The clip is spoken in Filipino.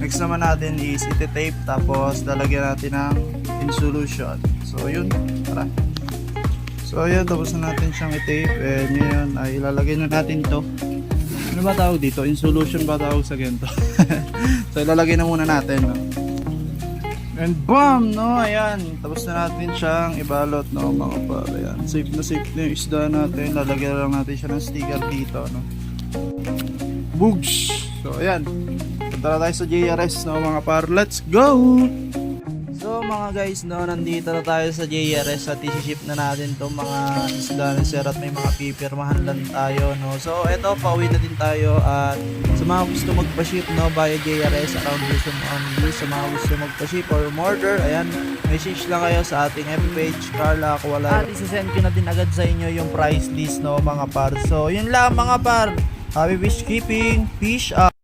Next naman natin is iti-tape tapos lalagyan natin ng insolution. So yun, tara. So ayan, tapos na natin siyang i-tape and ngayon ay ilalagay na natin to. Ano ba tawag dito? Insolution ba tawag sa ganito? So ilalagay na muna natin, no? And bam, no? Ayan, tapos na natin siyang ibalot, no, mga par. Ayan, safe na yung isda natin. Lalagyan lang natin siya ng sticker dito, no? Boogs! So ayan, punta na tayo sa JRS, no, mga par. Let's go! So mga guys, no, nandito na tayo sa JRS at isi-ship na natin itong mga isda ni Sir at may mga pipirmahan lang tayo, no. So eto, pauwi na din tayo at sa mga gusto magpa-ship, no, via JRS around Luzon only. Sa mga gusto magpa-ship or order, ayan, message lang kayo sa ating FB page, Carla Aqualay. At isasend ko na din agad sa inyo yung price list, no, mga par. So yun lang mga par, happy fish keeping, fish out!